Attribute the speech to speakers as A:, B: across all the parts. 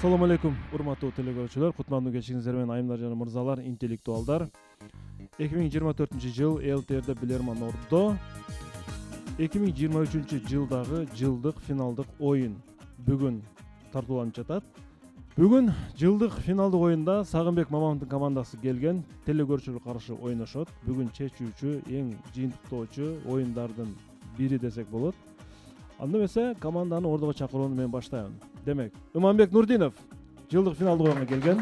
A: Assalamu alaikum, урматтуу телекөрүүчүлөр. Кутмандуу кечиңиздер менен айымдар жана мырзалар, интеллектуалдар. 2024-жыл ЛТР'де Билерман ордо 2023-жылдагы жылдык финалдык оюн бүгүн тартууланып жатат. Бүгүн жылдык финалдык оюнда Сагынбек Мамановдун командасы келген, телекөрүүчүлөр каршы ойношот. Бүгүн чечүүчү, эң жыйынтыктоочу оюндардын бири десек болот. Анда эмесе команданы ордого чакырууну мен баштайм. Демек, Иманбек Нурдинов жылдык финалдык оюнга келген.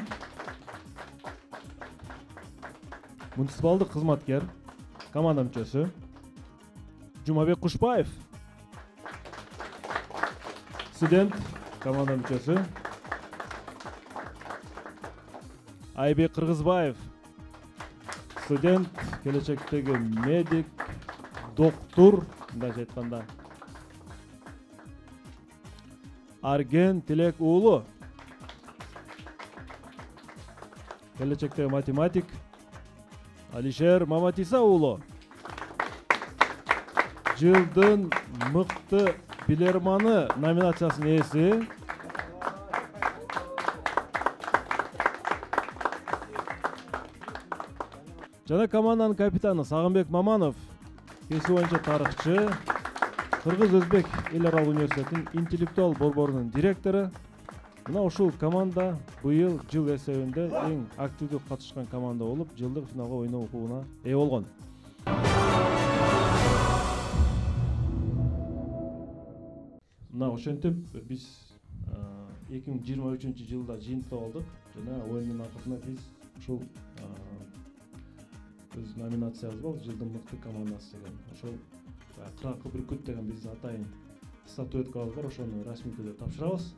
A: Муниципалдык кызматкер, команда мүчөсү. Жумабек Кушбаев, студент, команда мүчөсү. Айбек Кыргызбаев, студент, келечектеги медик, доктор, мындайча айтканда. Арген Тилек уулу, келечектеги математик. Алишер Маматиса уулу, жылдын мыкты билерманы номинациясынын ээси. Жана команданын капитаны Сагынбек Маманов, кесип боюнча тарыхчы, Кыргыз-Өзбек эл аралык университетинин интеллектуал борборунун директору. Мына ушул команда быйыл жыл эсебинде эң активдүү катышкан команда болуп, жылдык финалга ойноо укугуна ээ болгон. Мына ошентип биз 2023-жылда жыйынтыктап алдык жана оюндун акырында биз ушул өз номинациябыз бар, жылдын мыкты командасы деген. Ошол Кыракы Бүркүт деген биздин атайын статуэткабыз бар, ошону расмий түрдө тапшырабыз.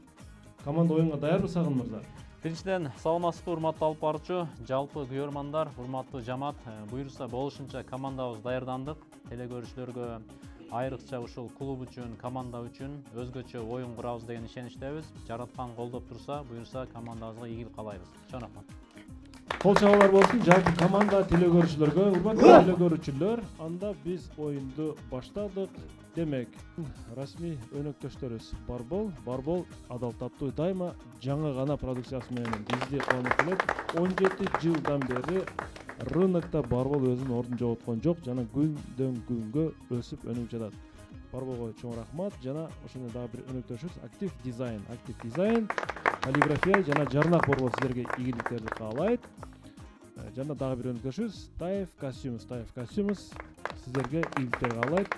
A: Команда оюнга даярбы Сагын мырза?
B: Биринчиден саламатсызбы урматтуу алып баруучу, жалпы көрөрмандар, урматтуу жамаат, буюрса болушунча командабыз даярдандык. Телекөрүүчүлөргө айрыкча ушул клуб үчүн, команда үчүн өзгөчө оюн курабыз деген ишеничтебиз. Жараткан колдоп турса, буюрса командабызга ийгилик каалайбыз. Чоң рахмат.
A: Кол чабуулар болсун жалпы команда телекөрүүчүлөргө. Урматтуу телекөрүүчүлөр, анда биз оюнду баштадык. Демек, расмий өнөктөштөрүбүз Барбол адал таптуу дайыма жаңы гана продукциясы менен бизди кубанып келет. 17 жылдан бери рынокто Барбол өзүнүн ордун жоготкон жок жана күндөн күнгө өсүп өнүгүп жатат. Барболго чоң рахмат. Жана ошондой дагы бир өнөктөшүбүз Актив дизайн, каллиграфия жана жарнак борбору силерге ийгиликтерди каалайт. Жана дагы бир өнөктөшүбүз Таев Костюмс силерге ийгиликтер каалайт.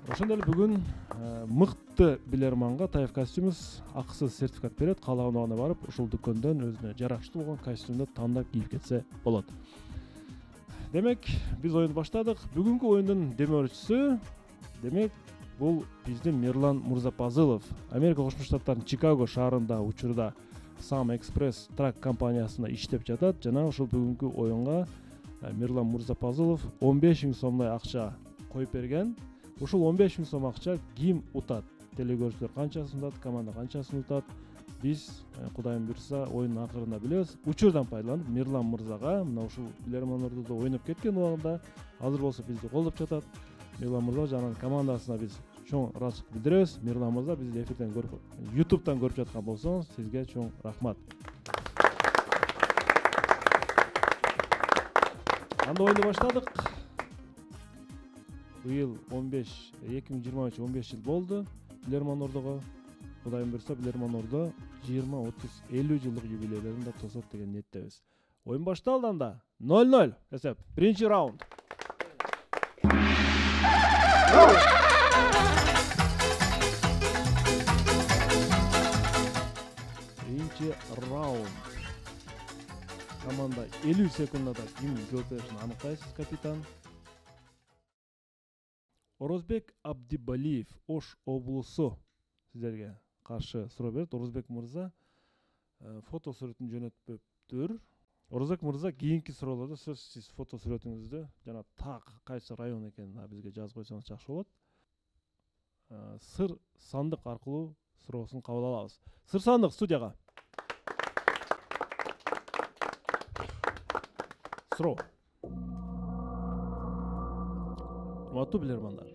A: Ошондой эле бүгүн мыкты билерманга Таев Костюмс акысыз сертификат берет. Каалаган убагында барып, ушул дүкөндөн өзүнө жараштуу болгон костюмду тандап кийип кетсе болот. Демек, биз оюнду баштадык. Бүгүнкү оюндун демөөрчүсү, демек, бул биздин Мирлан Мурзапазылов. Америка Кошмо Штаттарынын Чикаго шаарында учурда Sam Express Truck компаниясында иштеп жатат. Жана ушул бүгүнкү оюнга Мирлан Мурзапазылов 15 000 сомдой акча коюп берген. Ушул 15 000 сом акча ким утат? Телекөрүүчүлөр канчасын утат, команда канчасын утат? Биз Кудайым буйрса оюндун акырында билебиз. Учурдан пайдаланып Мирлан мырзага мына ушул билерман ордодо ойноп кеткен убагында азыр болсо бизди колдоп жатат. Мирлан мырза жана командасына биз чоң ыраазычылык билдиребиз. Мирлан мырза бизди эфирден көрүп, YouTube'дан көрүп жаткан болсоңуз, сизге чоң рахмат. Анда оюнду баштадык. Быйыл 2023 15 жыл болду Билерман ордого. Кудайым буйрса Билерман ордо 20, 30, 50 жылдык юбилейлерин да тосот деген ниеттебиз. Оюн башталды анда. 0-0 эсеп. Биринчи раунд. Биринчи раунд. Команда 50 секундада ким жооп беришин аныктайсыз, капитан. Орозбек Абдибалиев, Ош облусу сиздерге каршы суроо берет. Орозбек мырза фото сүрөтүн жөнөтпөптүр. Орозбек мырза кийинки суроолордо сиз фото сүрөтүңүздү жана так кайсы район экенин бизге жазып койсоңуз жакшы болот. Сыр сандык аркылуу суроосун кабыл алабыз. Сыр сандык студияга. Суроо. Урматтуу билермандар,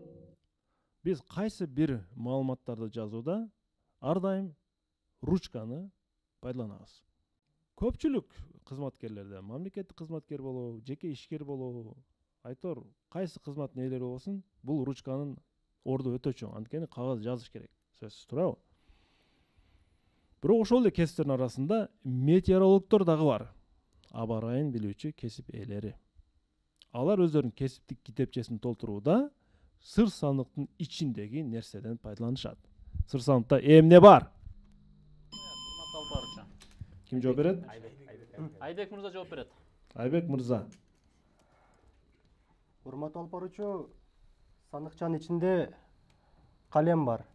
A: биз кайсы бир маалыматтарды жазууда ар дайым ручканы пайдаланабыз. Көпчүлүк кызматкерлерде мамлекеттик кызматкер болобу, жеке ишкер болобу, айтор кайсы кызматтын ээлери болсун, бул ручканын орду өтө чоң. Анткени кагаз жазыш керек. Сөзсүз туурабы? Бирок ошол эле кесиптердин арасында метеорологдор дагы бар. Аба ырайын билүүчү кесип ээлери. Алар өздөрүнүн кесиптик китепчесин толтурууда сыр сандыктын ичиндеги нерседен пайдаланышат. Сыр сандыкта эмне бар? Ким жооп берет?
B: Айбек мырза жооп берет.
A: Айбек мырза.
C: Урматтуу алып баруучу, сандыкчанын ичинде калем бар.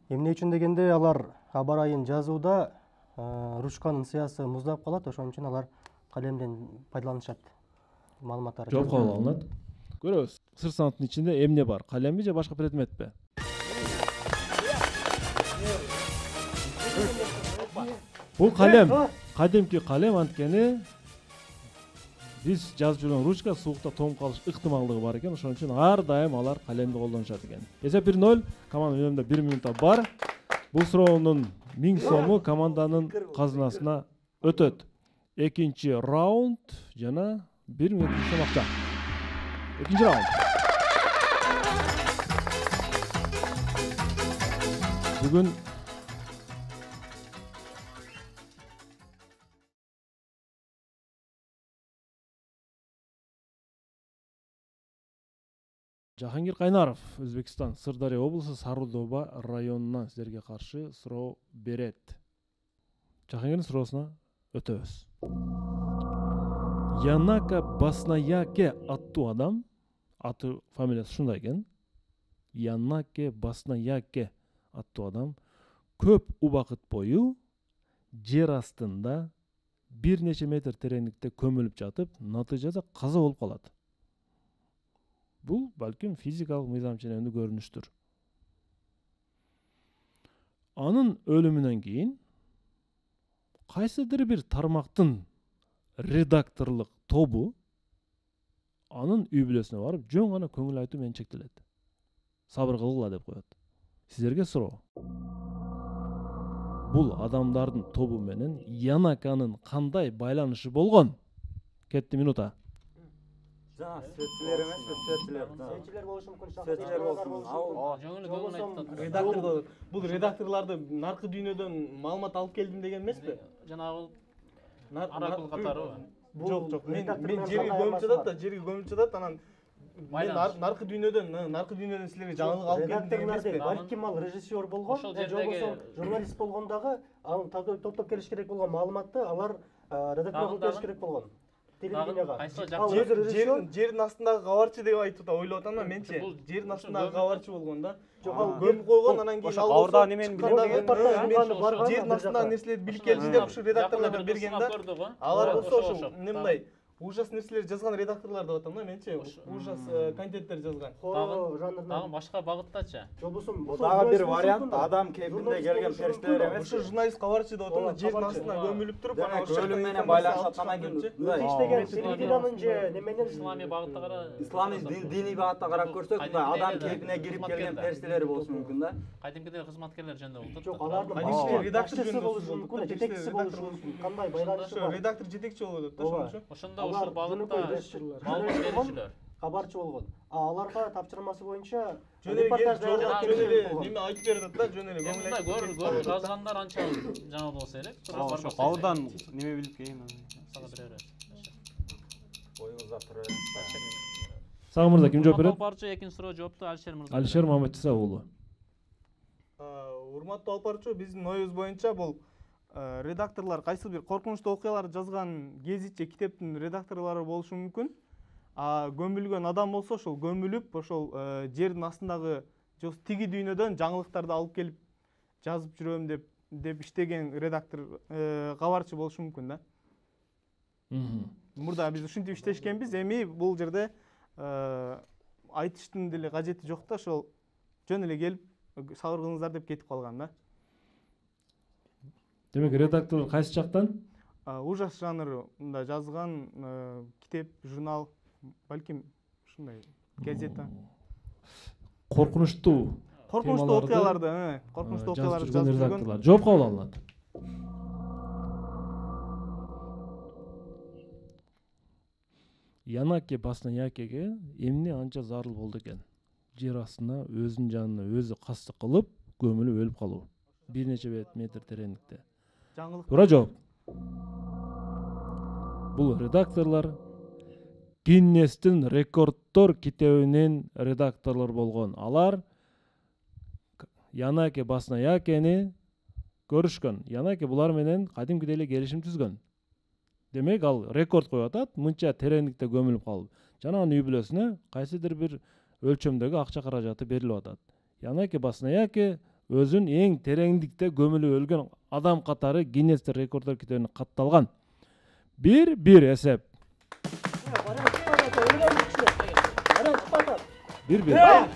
C: Эмне үчүн дегенде алар аба ырайын жазууда ручканын сыясы муздап калат, ошон үчүн алар калемден пайдаланышат. Маалыматтар.
A: Жооп кабыл алынат. Көрөбүз. Сыр сандыктын ичинде эмне бар? Калемби же башка предметпи? Бул калем, кадимки калем, анткени биз жазып жүргөн ручка суукта тоңуп калыш ыктымалдыгы бар экен, ошон үчүн ар дайым алар калемди колдонушат экен. Эсеп 1-0, команда өнүмдө 1 минутта бар. Бул суроонун 1000 сому команданын казынасына өтөт. Экинчи раунд жана 1 минут сом акча. Экинчи раунд. Бүгүн Жахангир Кайнаров, Өзбекстан, Сырдария облусу Сарылдоба районунан сиздерге каршы суроо берет. Жахангирдин суроосуна өтөбүз. Янака Баснаяке аттуу адам, аты фамилиясы ушундай экен. Янаке Баснаяке аттуу адам көп убакыт бою жер астында бир нече метр тереңдикте көмүлүп жатып, натыйжада каза болуп калат. Бул балким физикалык мыйзам ченемдүү көрүнүштүр. Анын өлүмүнөн кийин кайсыдыр бир тармактын редакторлук тобу анын үй бүлөсүнө барып, жөн гана көңүл айтуу менен чектелет. Сабыр кылгыла деп коет. Сиздерге суроо. Бул адамдардын тобу менен Янаканын кандай байланышы болгон? Кетти минута.
D: Светчилер эмес, светчилер.
C: Светчилер болушу мүмкүн,
D: Светчилер болсун.
B: Жөнгө айтат.
E: Редактордор, бул редакторларды наркы дүйнөдөн маалымат алып келдим деген эмеспи?
B: Жанагы аракыл катары.
E: Жок. Мен жерге көмүп жатат да, жерге көмүп жатат, анан мен наркы дүйнөдөн силерге жаңылык алып келдим деген эмеспи?
C: Балким ал режиссер болгон,
B: Ошол
C: же
B: жердеги
C: болбосо журналист болгондагы анын топтоп келиш керек болгон маалыматты алар редакторго бериш керек болгон. Телевиденияга.
E: Жердин астындагы кабарчы деп айтып ойлоп атам да менчи. Жердин астындагы кабарчы болгон да.
C: Жок, ал
E: Көмүп койгон, анан кийин ал
D: кабырда немени билет
E: деген. Жердин астындагы нерселерди билип келди деп ушу редакторлорго берген да. Алар болсо ошо эмне ужас нерселер жазган редакторлор деп атам да менчи. Ужас контенттер жазган.
B: Дагы башка багыттачы.
C: Жобосун
D: Дагы бир вариант, адам кейпинде келген периштелер эмес.
E: Ушу журналист кабарчы деп атам да, жердин астына көмүлүп туруп, анан ошо
D: өлүм менен байланышат анан кийин
C: иштеген телевидениянын же неменен
B: Ислами багытта кара.
D: ислами диний багытта карап көрсөк, мындай адам кейпине кирип келген периштелер болушу мүмкүн да.
B: Кадимкидей кызматкерлер жөнүндө уктуп.
C: Жок, алардын редакторчусы болушу мүмкүн, жетекчиси болушу мүмкүн. Кандай байланышы бар?
E: Редактор жетекчи болуп атат да ошо.
B: Ошондо ушул багытта маалымат берүүчүлөр.
C: Кабарчы болгон. Аларга тапшырмасы боюнча
E: Жөн эле
C: болгон.
E: неме айтып берип атат да, жөн эле
B: Мындай көрүп жазгандар анча жаңы болсо элек.
F: Ошо кабырдан неме билип келген.
D: Оюңузда тура
A: Сага мырза ким жооп берет?
B: Барчы экинчи суроо жоопту Алишер мырза.
A: Алишер Маматиса уулу.
E: Урматтуу алып баруучу, биздин оюбуз боюнча бул редакторлор кайсы бир коркунучтуу окуяларды жазган гезит же китептин редакторлору болушу мүмкүн. Көмүлгөн адам болсо ошол көмүлүп, ошол жердин астындагы же тиги дүйнөдөн жаңылыктарды алып келип жазып жүрөм деп иштеген редактор кабарчы болушу мүмкүн да. Мурда биз ушинтип иштешкенбиз, эми бул жерде айтыштын деле кажети жок да, ошол жөн эле келип сабыр кылыңыздар деп кетип калган да.
A: Демек редактор кайсы жактан?
E: Ужас жанрында жазган китеп, журнал, балким ушундай газета.
A: Коркунучтуу
E: коркунучтуу окуяларды коркунучтуу окуяларды жазып жүргөн
A: редакторлар жооп кабыл алынат. Янаке Баснаякеге эмне анча зарыл болду экен? Жер астына өзүнүн жанына өзү кастык кылып, көмүлүп өлүп калуу. Бир нече метр тереңдикте.
E: жаңылык.
A: Туура жооп. Бул редакторлор Гиннестин рекордтор китебинин редакторлор болгон. Алар Янаке Баснаякени көрүшкөн. Янаке булар менен кадимкидей эле келишим түзгөн. Демек ал рекорд коюп атат, мынча тереңдикте көмүлүп калып. Жанагы үй бүлөсүнө кайсыдыр бир өлчөмдөгү акча каражаты берилип атат. Янаке Баснаяке өзүн эң тереңдикте көмүлүп өлгөн адам катары Гиннестин рекордтор китебине катталган. 1-1 эсеп. 1-1.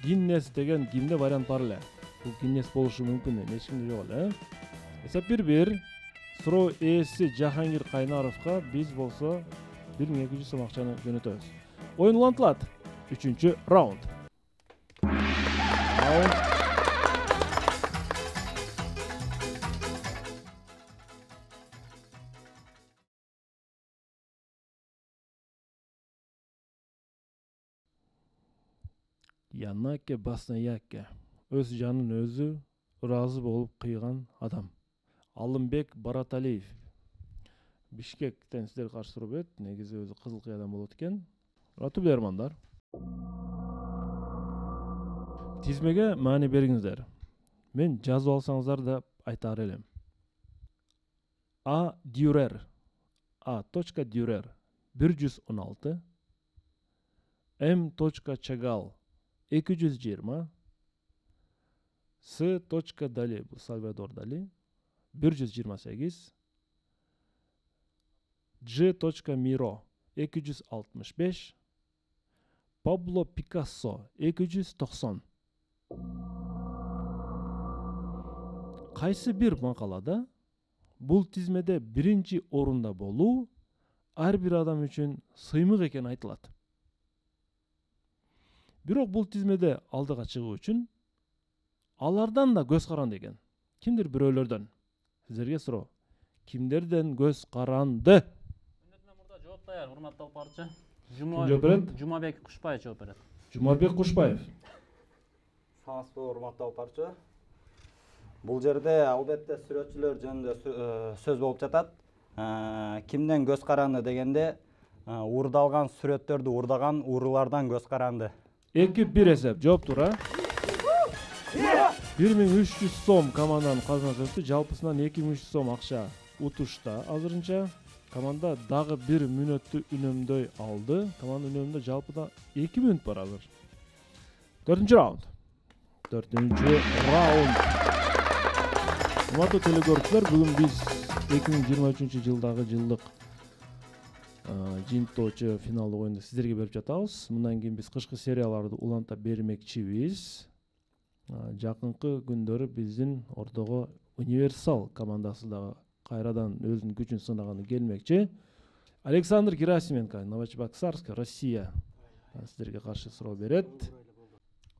A: Гиннес деген кимде вариант бар эле? Бул Гиннес болушу мүмкүн эмес, эч кимде жок эле. Эсеп 1-1. Суроо ээси Жахангир Кайнаровго биз болсо 1200 сом акчаны жөнөтөбүз. Оюн улантылат. 3-чү раунд. Янаке Баснаяке өз жанын өзү ыраазы болуп кыйган адам. Алымбек Бараталиев Бишкектен сиздерге каршы туруп ет. Негизи өзү кызыл кыядан болот экен. Урматтуу билермандар. Тизмеге маани бериңиздер. Мен жазып алсаңыздар да айтар элем. А. Дюрер. A. Dürer 116. M. Chagall 220. S. Dali, bu Salvador Dali 128. G. Miro 265. Pablo Picasso 290. Кайсы бир макалада бул тизмеде биринчи орунда болуу ар бир адам үчүн сыймык экен айтылат. Бирок бул тизмеде алдыга чыгуу үчүн алардан да көз каранды экен. Кимдир бирөөлөрдөн. Сиздерге суроо. Кимдерден көз каранды?
B: Мындатма мурда жооп даяр, урматтуу алпарчы.
A: Жооп берет?
B: Жумабек Кушпаев жооп берет.
A: Жумабек Кушпаев.
D: Саламатсызбы, урматтуу алпарчы. Бул жерде албетте сүрөтчүлөр жөнүндө сөз болуп жатат. Кимден көз каранды дегенде уурдалган сүрөттөрдү уурдаган уурулардан көз каранды.
A: 2-1 эсеп. Жооп туура. 1300 сом команданын казынасы өттү. Жалпысынан 2300 сом акча утушта азырынча. Команда дагы 1 мүнөттү үнөмдөй алды. Команда үнөмдө жалпыда 2 мүнөт бар азыр. 4-чү раунд. 4-чү раунд. Урматтуу телекөрүүчүлөр, бүгүн биз 2023 жылдагы жылдык жыйынтоочу финалдык оюнду сиздерге берип жатабыз. Мындан кийин биз кышкы серияларды улантап бермекчибиз. Жакынкы күндөрү биздин ортого Универсал командасы дагы кайрадан өзүнүн күчүн сынаганы келмекчи. Александр Герасименко, Новочебоксарск, Россия сиздерге каршы суроо берет.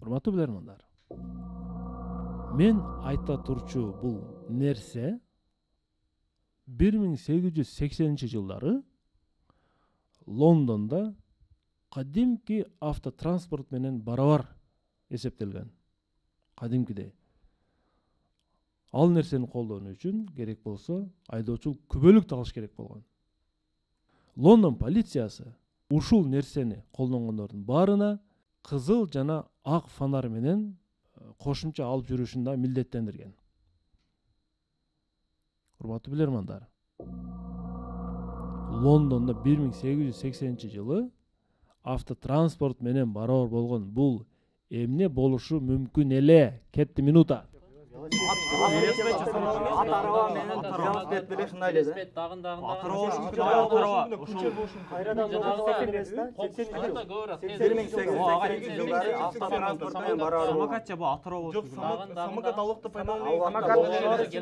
A: Урматтуу билермандар. Мен айта турчу бул нерсе 1880-жылдары Лондонда кадимки автотранспорт менен барабар эсептелген. Кадимкидей. Ал нерсени колдонуу үчүн керек болсо айдоочул күбөлүк талыш керек болгон. Лондон полициясы ушул нерсени колдонгондордун баарына кызыл жана ак фонарь менен кошумча алып жүрүшүн да милдеттендирген. Урматтуу билермандар. Лондонда 1880-жылы автотранспорт менен барабар болгон бул эмне болушу мүмкүн эле? Кетти минута.
D: Ат араба менен велосипед беле ушундай эле да.
B: велосипед дагы
C: Кайрадан
B: анда көбүрөөк
D: 1880 жылдары автотранспорт менен барар.
F: Самокатча бу атыроо болушу
E: Жок,
F: мүмкүн.
E: самокат алыкты пайдаланбайт.
F: Же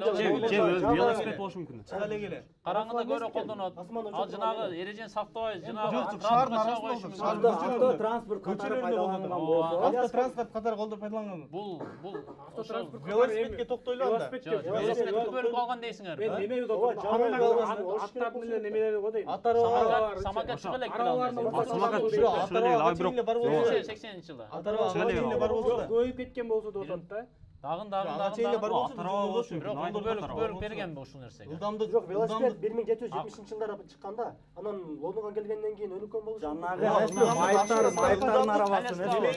F: велосипед болушу мүмкүн.
E: Чыга эле келе.
B: караңгыда көбүрөөк колдонот. Ал жанагы эрежени сактабай, жанагы
E: шаардын арасында
D: Автотранспорт катары пайдаланган болсо,
E: Автотранспорт катары колдор пайдаланган.
B: бул
E: Велосипедке токтойлу анда.
B: велосипедти бөлүп алган дейсиңер.
G: Аттардын эле немелери го дейм.
B: Самокат чыга элек
F: Самокат чыга эле, а бирок
B: 80-жылы.
G: Көйүп кеткен болсо да отот да.
B: Дагы
F: атыроо болушу
B: бирок
F: мүмкүн.
B: бөлүп берген ушул нерсеге.
E: Ылдамдык
C: Жок, велосипед 1770-жылдары чыкканда, анан Лондонго келгенден кийин өнүккөн болушу.
D: жанагы майыптардын арабасы эмес.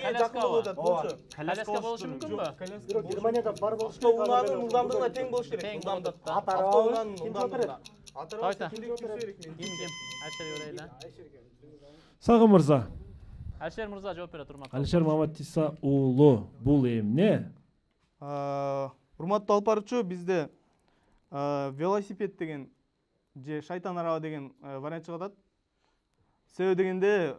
B: Коляска болушу мүмкүнбү?
C: Бирок Германияда бар болуш
E: Автоунаанын ылдамдыгына тең болуш керек.
B: Тең болот да.
E: Автоунаанын ылдамдыгына.
B: Кайсы?
E: Кимди күтүшү керек мен.
B: Ким? Алишер Өрөйлө.
A: Сагын мырза,
B: Алишер мырза жооп берет урматтуу.
A: Алишер Маматиса уулу, бул эмне?
E: Урматтуу алпарчу, бизде велосипед деген же шайтан араба деген вариант чыгып атат. Себеби дегенде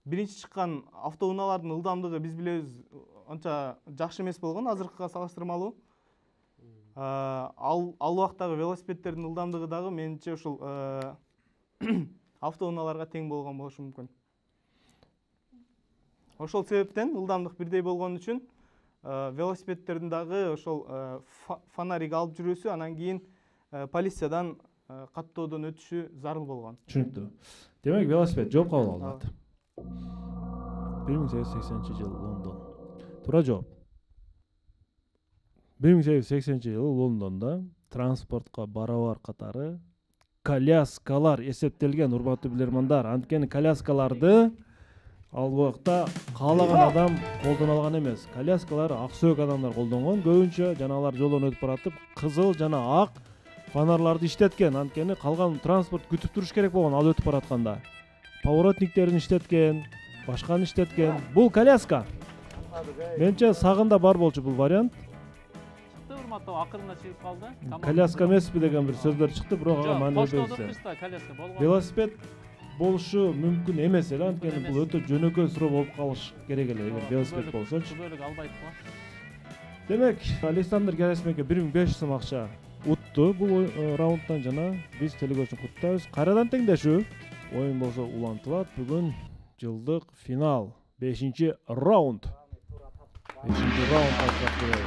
E: биринчи чыккан автоунаалардын ылдамдыгы биз билебиз анча жакшы эмес болгон, азыркыга салыштырмалуу. Ал убактагы велосипедтердин ылдамдыгы дагы менимче ушул автоунааларга тең болгон болушу мүмкүн. Ошол себептен ылдамдык бирдей болгон үчүн велосипедтердин дагы ошол фонарик алып жүрүүсү, анан кийин полициядан каттоодон өтүшү зарыл болгон.
A: Түшүнүктүү. Демек велосипед жооп кабыл алынат. 1880-жыл Лондон. Туура жооп. 1880-жылы Лондонда транспортко барабар катары коляскалар эсептелген, урматтуу билермандар. Анткени коляскаларды ал убакта каалаган адам колдоно алган эмес. Коляскалар ак сөөк адамдар колдонгон. Көбүнчө жанагылар жолдон өтүп баратып, кызыл жана ак фонарларды иштеткен. Анткени калган транспорт күтүп туруш керек болгон ал өтүп баратканда. Поворотниктерин иштеткен, башканы иштеткен. Бул коляска. Менче сагында бар болчу бул вариант.
B: Урматтуу акырына чыгып калды.
A: Коляска эмеспи деген бир сөздөр чыкты, бирок ага маани берсе.
B: Коляска болгон.
A: Велосипед болушу мүмкүн эмес эле, анткени бул өтө жөнөкөй суроо болуп калыш керек эле эгер велосипед болсочу.
B: Бөлүк албайт го.
A: Демек, Александр Герасименко 1500 сом акча утту бул раундтан жана биз телекөрүүчүн куттуктайбыз. Кайрадан теңдешүү. Оюн болсо улантылат. Бүгүн жылдык финал 5-раунд. 5-раунд башталды.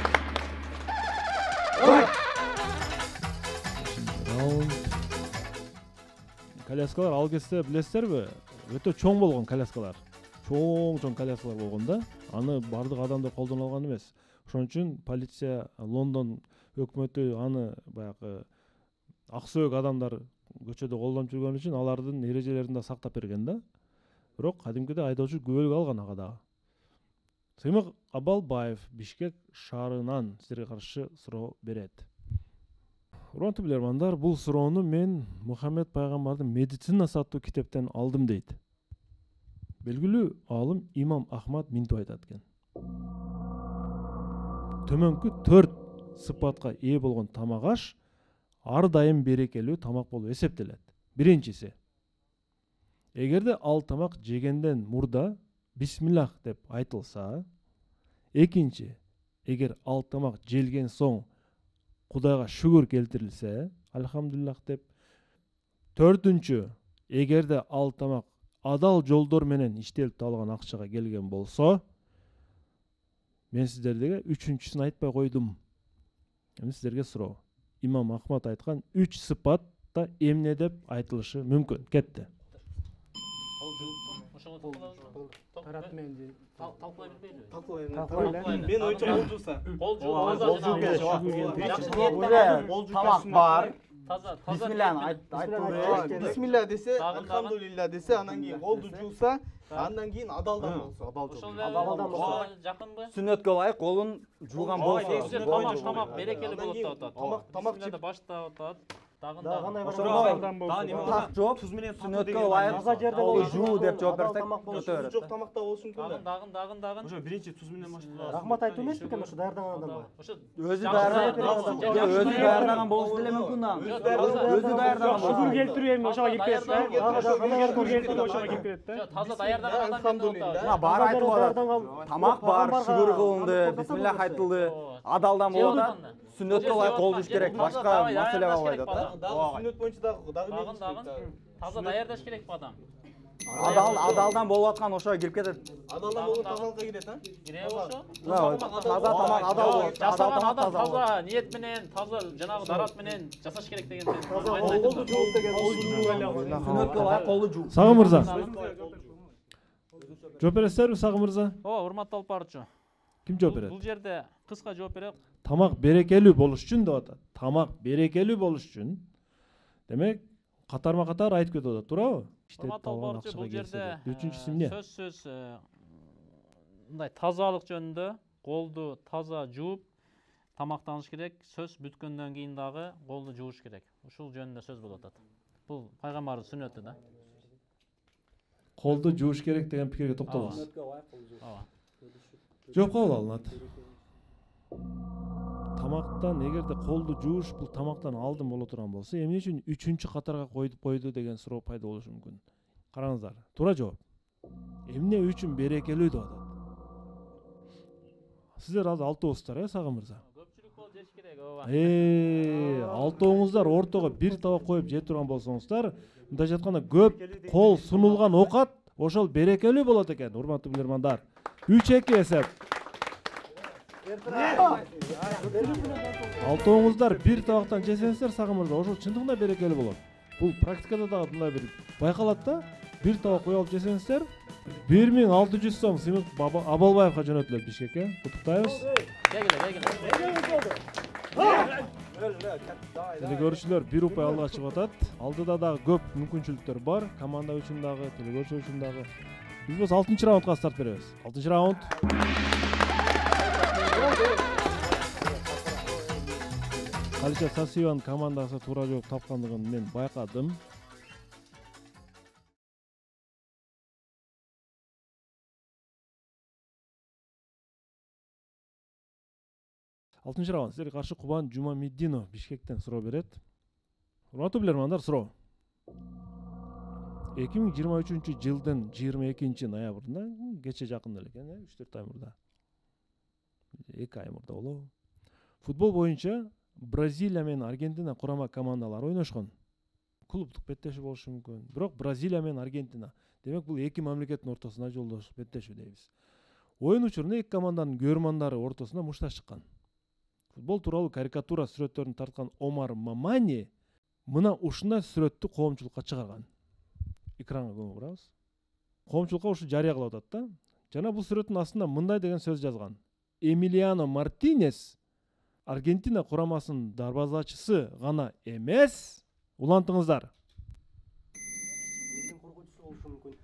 A: Раунд. Коляскалар ал кезде билесиздерби? Өтө чоң болгон коляскалар. Чоң коляскалар болгон да. Аны бардык адамдар колдоно алган эмес. Ошон үчүн полиция, Лондон өкмөтү аны баягы ак сөөк адамдар көчөдө колдонуп жүргөн үчүн алардын эрежелерин да сактап берген да. Бирок кадимкиде айдоочу күбөлүк алган ага дагы. Сыймык Абалбаев Бишкек шаарынан силерге каршы суроо берет. Урматтуу билермандар, бул суроону мен Мухаммед пайгамбардын медицина аттуу китептен алдым дейт. Белгилүү алым Имам Ахмад минтип айтат экен. Төмөнкү 4 сыпатка ээ болгон тамак аш ар дайым берекелүү тамак болуп эсептелет. Биринчиси, эгерде ал тамак жегенден мурда бисмиллах деп айтылса. Экинчи, эгер ал тамак желген соң Кудайга шүгүр келтирилсе, альхамдулиллах деп. Төртүнчү, эгерде ал тамак адал жолдор менен иштелип табылган акчага келген болсо, мен сиздерге үчүнчүсүн айтпай койдум. Эми сиздерге суроо. Имам Ахмад айткан 3 сыпатта эмне деп айтылышы мүмкүн? Кетти.
E: Мен ойчу
D: тамак бар.
B: Таза
E: бисмилля десе, альхамдулилля десе, анан кийин колду жууса, андан кийин адалдан болсо,
B: адалдан болсо жакынбы?
D: Сүннөткө ылайык колун жууган болсо.
B: Тамак берекелүү болот деп атат.
E: Тамак
B: башта атат. Дагы
C: кандай бар?
F: Дагы неме бар?
D: Так жооп
F: Туз менен татуу
D: сүнөткө
F: деген
D: ылайык
C: Таза жерде
D: ал
C: болушу
D: жуу
C: мүмкүн,
D: деп жооп
C: адал
D: берсек
C: тамак болушу
D: өтө берет.
E: Жок тамакта болушу мүмкүн да.
B: дагы
F: Ошо биринчи туз менен башталат.
C: Рахмат айтуу эмес бекен ошо даярдаган адамга?
B: ошо
D: Өзү
B: Жакшы
D: даярдаган болушу деле мүмкүн да. Өзү даярдаган
G: Шүгүр келтирүү эми ошого келип келет да. Шүгүр келтирүү ошого келип келет да.
B: таза даярдаган адам
E: Алхамдулилла.
D: Мына баары айтып атат. Тамак бар, шүгүр кылынды, бисмиллах айтылды. Адалдан болуп атат. Сүннөткө ылайык кол жууш керек. Башка маселе калбайт атат.
E: Дагы сүннөт боюнча дагы
B: дагы таза даярдаш керек bu адам.
D: Адалдан болуп аткан ошого кирип кетет.
E: Адалдан болуп тазалыкка кирет, а?
B: Кире ошо.
D: Таза тамак адал болот.
B: Жасаган адам таза ниет менен, таза жанагы дарат менен жасаш керек деген мен.
C: Колду жууп деген
D: Сүннөткө ылайык колду жуу.
A: Сагын мырза. Жооп бересизерби Сагын мырза?
B: О, урматтуу алып баруучу.
A: Ким жооп берет?
B: Бул жерде кыска жооп берет.
A: Тамак берекелүү болуш үчүн деп атат. Тамак берекелүү болуш үчүн. Демек, катарма катар айтып кетип атат, туурабы?
B: Урматтуу алып баруучу, бул жерде
A: Үчүнчүсү эмне?
B: сөзсүз мындай тазалык жөнүндө колду таза жууп тамактаныш керек. Сөз бүткөндөн кийин дагы колду жууш керек. Ушул жөнүндө сөз болуп атат. Бул пайгамбардын сүннөтү да.
A: Колду жууш керек деген пикирге токтолуңуз.
B: Ооба.
A: Жооп кабыл алынат. Тамактан эгерде колду жууш бул тамактан алдын боло турган болсо, эмне үчүн 3-катарга койду деген суроо пайда болушу мүмкүн. Караңыздар, туура жооп. Эмне үчүн берекелүү деп атат? Сиздер азыр алтоосуздар, Сагын мырза?
B: Көпчүлүк кол жеш керек, ооба.
A: Алтооңуздар ортого бир табак коюп жей турган болсоңуздар, мындайча айтканда көп кол сунулган оокат ошол берекелүү болот экен, урматтуу билермандар. 3-2 эсеп. Алтооңуздар бир табактан жесеңиздер, Сагын мырза, ошол чындыгында берекелүү болот. Бул практикада дагы мындай бир байкалат да. Бир табак коюп алып жесеңиздер, 1600 сом Сыймык Абалбаевга жөнөтүлөт Бишкекке. Куттуктайбыз. Телекөрүүчүлөр бир упай алга чыгып атат. Алдыда дагы көп мүмкүнчүлүктөр бар. Команда үчүн дагы, телекөрүүчү үчүн дагы. Биз болсо 6-чы раундга старт беребиз. 6-чы раунд. Калича Сасиеванын командасы туура жооп тапкандыгын мен байкадым. Алтынчы раунд сиздерге каршы Кубан Жумамиддинов Бишкектен суроо берет. Урматтуу билермандар, суроо. 2023 жылдын 22 ноябрында, кече жакын эле экен, 3-4 ай мурда. 2 ай мурда болобу? Футбол боюнча Бразилия менен Аргентина курама командалары ойношкон. Клубдук беттешүү болушу мүмкүн. Бирок Бразилия менен Аргентина. Демек бул эки мамлекеттин ортосунда жолдош беттешүү дейбиз. Оюн учурунда эки команданын көрөрмандары ортосунда мушташ чыккан. Футбол тууралуу карикатура сүрөттөрүн тарткан Омар Мамани мына ушундай сүрөттү коомчулукка чыгарган. Экранга көңүл бурабыз. Коомчулукка ушу жарыя кылып атат да. Жана бул сүрөттүн астында мындай деген сөз жазган. Эмилиано Мартинес Аргентина курамасынын дарбазачысы гана эмес. Улантыңыздар.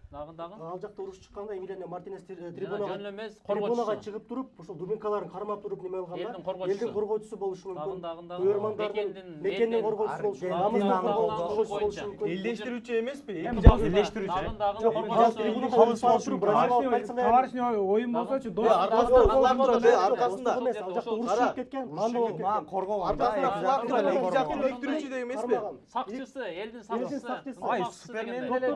B: Дагы.
C: Ал жакта уруш чыкканда Эмилиано Мартинес
B: трибунага
C: трибунага чыгып туруп, ошол дубинкаларын кармап туруп неме кылган да. Элдин коргоочусу болушу мүмкүн. Көрөрмандардын мекендин коргоочусу болушу мүмкүн. Намыстын коргоочусу болушу мүмкүн.
E: Элдештирүүчү эмеспи?
F: Элдештирүүчү.
G: Товарищный оюн болсочу, дос.
E: Аркасында.
C: Ал жакта уруш чыгып кеткен. Анда болуп кеткен.
E: Аркасында элдештирүүчү деп эмеспи?
B: Сакчысы, элдин сакчысы.
F: Ай, супермен эле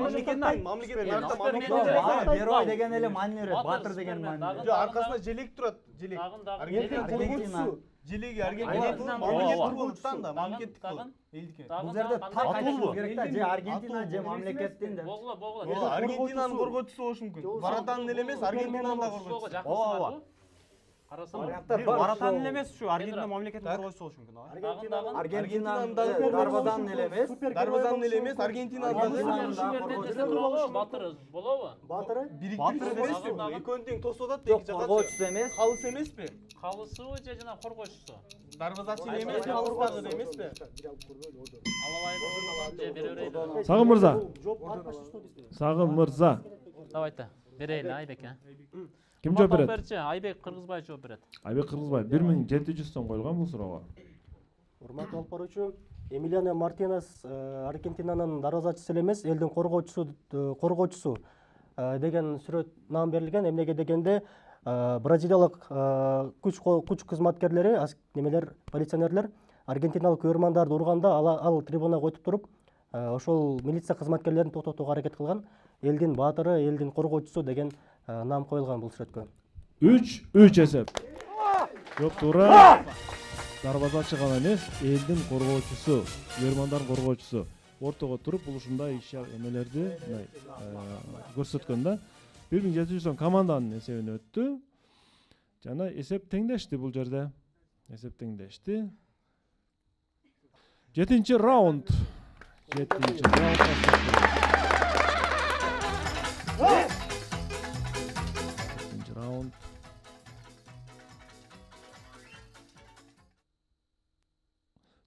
F: мамлекеттин
D: Герой деген эле маани берет, батыр деген маани.
E: Жок, аркасында желек турат, желек.
D: Аргентина.
E: Желеги Аргентина мамлекеттик клубтан да, мамлекеттик клуб. Элдике.
D: Бул жерде так айтыш керек да, же Аргентина, же мамлекеттин деп.
B: Болгула.
E: Аргентинанын коргоочусу болушу мүмкүн. Маратанын эле эмес, Аргентинанын да коргоочусу.
B: Ооба. Карасаң.
F: Маратан эле эмес, ушу Аргентина мамлекеттин коргоочусу болушу мүмкүн.
D: Аргентинанын дарбазанын эле эмес,
E: Дарбазанын эле эмес, Аргентинанын да.
B: Батыры болобу?
C: Батыры?
E: Бириктирүү эмеспи? Экөөнү тең тосуп атат, эки жака.
D: коргоочусу эмес.
E: Калыс эмеспи?
B: Калысыбы же жана коргоочусу?
E: Дарбазачы эмес, калыстагы эмеспи?
A: Сагын мырза. Сагын мырза.
B: Давайте. Берели Айбекке.
A: Ким жооп берет?
B: Айбек Кыргызбаев жооп берет.
A: Айбек Кыргызбаев 1700 сом коюлган бул суроого.
C: Урматтуу алып баруучу, Эмилиано Мартинес Аргентинанын дарбазачысы эле эмес, элдин коргоочусу деген сүрөт наам берилген. Эмнеге дегенде бразилиялык күч кызматкерлери, немелер, полиционерлер аргентиналык көрөрмандарды урганда ал трибунага өтүп туруп, ошол милиция кызматкерлерин токтотууга аракет кылган. Элдин баатыры, элдин коргоочусу деген наам коюлган бул сүрөткө.
A: 3-3 эсеп. Жок, туура. Дарбазачы гана эмес, элдин коргоочусу, көрөрмандардын коргоочусу ортого туруп бул ушундай иш эмелерди көрсөткөн да. 1700 сом команданын эсебине өттү. Жана эсеп теңдешти бул жерде. Эсеп теңдешти. 7-чи раунд. 7-чи раунд. 7-чи раунд.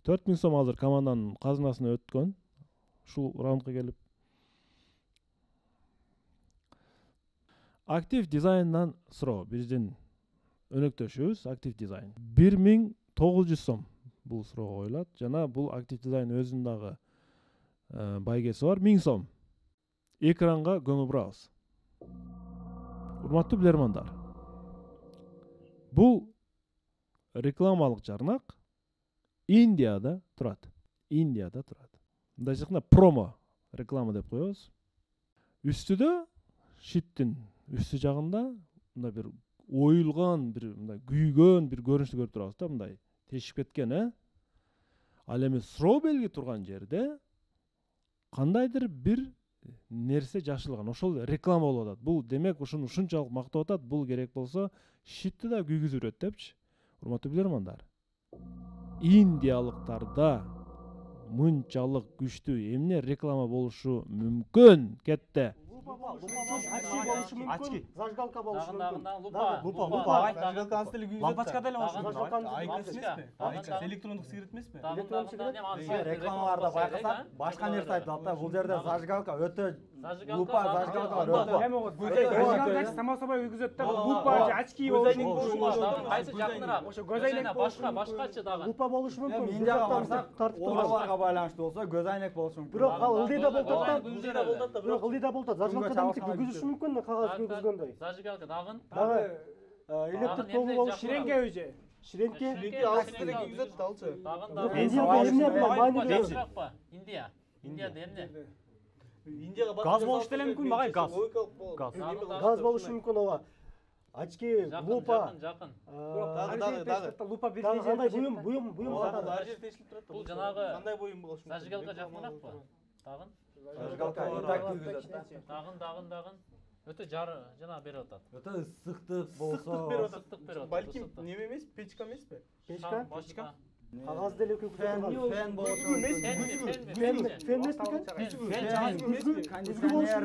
A: $4000 азыр команданын казынасына өткөн. Ушул раундга келип. Актив дизайндан суроо. Биздин өнөктөшүбүз Актив дизайн. 1900 сом бул суроого коюлат. Жана бул Актив дизайн өзүнүн дагы байгеси бар, 1000 сом. Экранга көңүл бурабыз. Урматтуу билермандар. Бул рекламалык жарнак Индияда турат. Мындай жакында промо реклама деп коебуз. Үстүдө шиттин үстү жагында мындай бир оюлган, бир мындай күйгөн бир көрүнүштү көрүп турабыз да, мындай тешип кеткен, Ал эми суроо белги турган жерде кандайдыр бир нерсе жашылган. Ошол реклама болуп атат. Бул демек ушуну ушунчалык мактап атат, бул керек болсо шитти да күйгүзүп берет депчи. Урматтуу билермандар. Индиялыктарда мынчалык күчтүү эмне реклама болушу мүмкүн? Кетти.
G: Ачки болушу мүмкүн. Зажигалка болушу мүмкүн.
E: Лупа. Зажигалканын стили күйүп
F: Лампочкада эле болушу мүмкүн.
E: Айкос эмеспи? Электрондук сигарет эмеспи?
D: Рекламаларда байкасак, башка нерсе айтылат да. Бул жерде зажигалка өтө лупа, зажигалкалар өтө.
G: Зажигалка само собой үйгүзөт да. Лупа же очки болушу мүмкүн.
B: Кайсы жакыныраак?
G: Ошо көзөйнөк
B: башкачы дагы.
C: Лупа болушу мүмкүн.
D: Индияга барсак, ооруларга байланыштуу болсо көзөйнөк болушу мүмкүн.
C: Бирок ал ылдыйда болот да.
B: Бирок
C: Ылдыйда болот. Зажигалкадан күйгүзүшү мүмкүн, кагаз күйгүзгөндөй.
B: Зажигалка дагы.
C: Дагы электр тогу болушу.
G: Ширенке өже.
C: Ширенке.
E: Алсыз эле күйгүзөт да алчы.
B: Жакшыраакпы? Индияда эмне?
E: Индияга
F: Газ болушу деле мүмкүн, багай газ.
C: Газ болушу мүмкүн, ооба. Очки, лупа.
B: Жакын.
E: Дагы.
G: Лупа бир
C: Дагы кандай буюм
E: Ар жер тешилип турат.
B: Бул жанагы
E: Кандай боюм болушу мүмкүн?
B: зажигалка жакыныраакпы? Дагы.
D: Зажигалка интак күйгүзөт да.
B: Дагы. Өтө жары жана берип атат.
D: Өтө ыстыктык болсо,
B: Ыстык берип атат.
E: Балким неме эмес, печка эмеспи?
C: Печка?
B: Башка.
C: Кагаз деле күйгүзөт.
D: фен болсо мүмкүн.
C: Фен эмес бекен?
D: Кондиционер,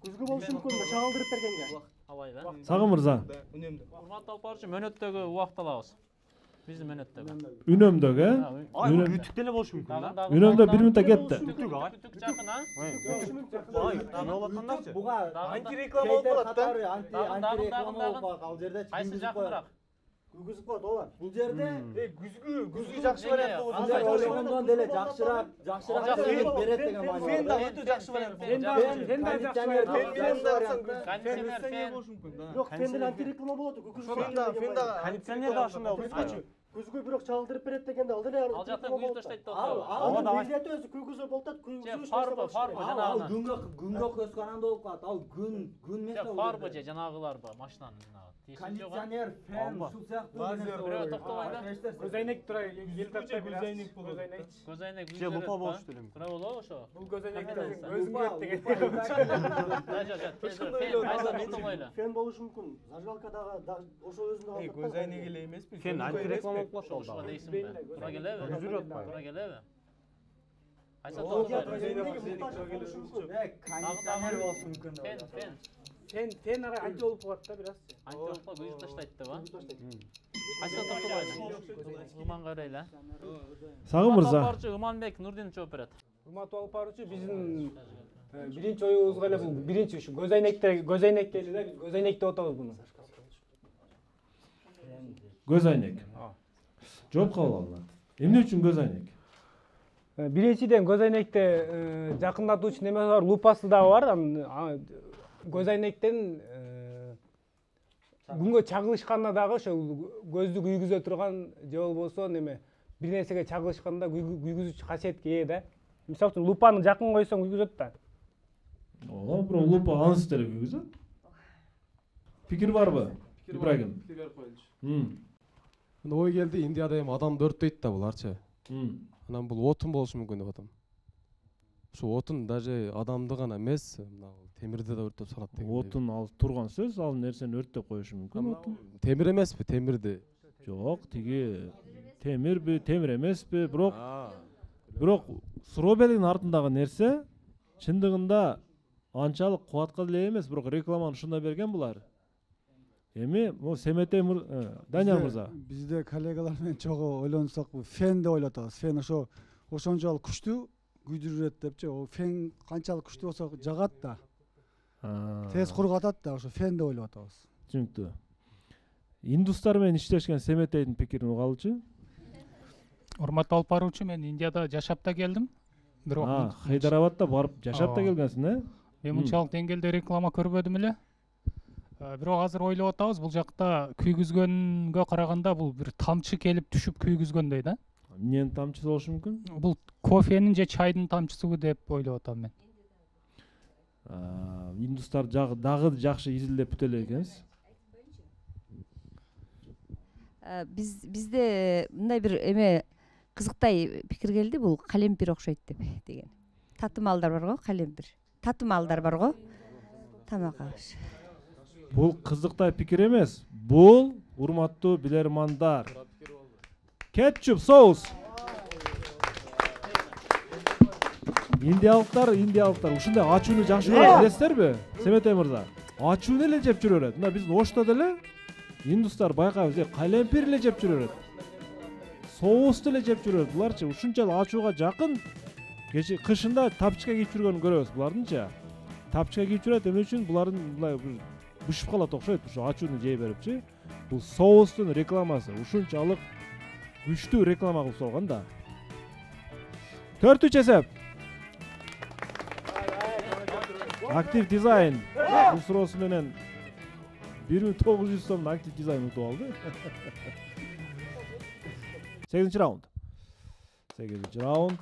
C: Күзгү болушу мүмкүн, чагылдырып бергенге.
B: Алайбы.
A: Сагы мырза.
E: Үнөмдү.
B: Урматтуу алып барчу, мөнөттөгү убакыт алабыз. Биздин мөнөттөгү.
A: Үнөмдөг,
F: Ай, бул бүтүк деле болушу мүмкүн да.
A: Үнөмдө 1 минутта кетти.
B: Бүтүк жакын,
F: Ай, не болуп аткандарчы?
D: буга
E: Антиреклама болуп калат да.
D: антиреклама болуп калат. Ал жерде
B: кайсы жакыныраак?
C: Күйгүзүп коет, ооба.
D: Бул жерде
E: Күзгү жакшы вариант болот.
D: Азыр ойлогондон деле жакшыраак берет деген маани.
E: Фен да өтө жакшы вариант.
G: Фен да жакшы вариант.
E: Фен менен да алсаң
B: Кондиционер, фен.
E: болушу мүмкүн да.
C: Бирок фен деле антиреклама болот,
E: Фен да
F: Кондиционер да ошондой болуп.
C: күзгү бирок чагылдырып берет дегенде ал деле
B: Ал жакта күйүп таштайт да.
C: ал милдети өзү күйгүзө болот, күйгүзүү
B: Фарбы
D: Ал
B: жанагы.
D: күнгө көз каранды болуп калат. Ал күн эмес да.
B: Фарбы же жанагыларбы машинанын жанагы.
D: Кондиционер, фен, ушул сыяктуу
B: Бирөө токтобойбу.
G: Көзөйнөк тура ел тартпай көзөйнөк болот.
B: Көзөйнөк
F: Же лупа болушу деле мүмкүн.
B: Тура болобу ошо?
G: Бул көзөйнөк көзүң көрөт деген.
B: Кайсы токтобойлу?
C: фен болушу мүмкүн. Зажигалкадагы ошол өзүндө
E: көзөйнөк эле эмеспи?
F: Фен антиреклама болуп калат
B: Ошого
F: да.
B: дейсиңби? Тура келеби?
F: Үзүрөт бай.
B: Тура келеби? Кайсы
D: Кондиционер
B: токтобойлу?
D: болушу мүмкүн.
G: Фен ара анти болуп калат да бир аз.
B: Антиокко күйүп таштайт деби? Кайсы токтобойлу? Ыман карайлы.
A: Сагы мырза.
B: Барчу Ыманбек Нурдинов жооп берет.
G: Урматтуу алып баруучу, биздин биринчи оюбузга эле бул биринчи ушу көзөйнөккө эле биз көзөйнөк деп атабыз буну.
A: Көз айнек. Жооп кабыл алынат. Эмне үчүн көз айнек?
G: биринчиден көзөйнекти жакындатуучу неме бар, лупасы дагы бар. Көзөйнектен күнгө чагылышканда дагы ошол көздү күйгүзө турган же болбосо неме бир нерсеге чагылышканда күйгүзүүчү касиетке ээ да. Мисалы үчүн лупаны жакын койсоң күйгүзөт да.
A: Ооба, бирок лупа аныс деле күйгүзөт. Пикир барбы? Ибрагим.
F: Пикир берип коелучу.
H: Ой келди, Индияда эми адамды өрттөйт да буларчы. Анан бул отун болушу мүмкүн деп атам. Ошо отун даже адамды гана эмес, мына темирди да өрттөп салат деген.
A: Отун ал турган сөз, ал нерсени өрттөп коюшу мүмкүн отун.
H: Темир эмеспи, темирди.
A: Жок, тиги темирби, темир эмеспи, бирок суроо белгинин артындагы нерсе чындыгында анчалык кубатка деле эмес, бирок рекламаны ушундай берген булар. Эми могу Семетей Данияр мырза.
I: Бизде коллегалар менен чогуу ойлонсок, фен деп ойлотобуз. Фен ошончолук күчтүү күйдүрөт депчи. О фен канчалык күчтүү болсо жагат да. Тез кургатат да, ошо фен деп ойлоп атабыз.
A: Түшүнүктүү. Индустар менен иштешкен Семетейдин пикирин угалычы.
J: Урматтуу алып баруучу, мен Индияда жашап да келдим.
A: Бирок Хайдарабадда барып жашап да келгенсиң,
J: Мен мынчалык деңгээлде реклама көрбөдүм эле. Бирок азыр ойлоп атабыз, бул жакта күйгүзгөнгө караганда бул бир тамчы келип түшүп күйгүзгөндөй да.
A: Эмненин тамчысы болушу мүмкүн?
J: Бул кофенин же чайдын тамчысыбы деп ойлоп атам мен.
A: Индустар дагы жакшы изилдеп бүтө элек экенсиз.
K: Бизде мындай бир эме кызыктай пикир келди, бул калемпир окшойт деген. Татымалдар бар го, калемпир. Татымалдар бар го. Тамакка.
A: Бул кызыктай пикир эмес. Бул урматтуу билермандар. Кетчуп соус. Индиялыктар ушундай ачууну жакшы көрөт, билесиздерби? Семетей мырза. Ачууну эле жеп жүрө берет. Мына биздин Ошто деле индустар байкайбыз, калемпир эле жеп жүрө берет. Соусту эле жеп жүрө берет. Буларчы ушунчалык ачууга жакын. Кече кышында тапчка кийип жүргөнүн көрөбүз булардынчы. Тапчка кийип жүрөт, эмне үчүн булардын мындай бышып калат окшойт, ушу ачууну жей берипчи. Бул соустун рекламасы ушунчалык күчтүү реклама кылып салган да. 4-3 эсеп. Актив дизайн. Бул суроосу менен 1900 сомдун актив дизайн утуп алды. 8-чи раунд. 8-чи раунд.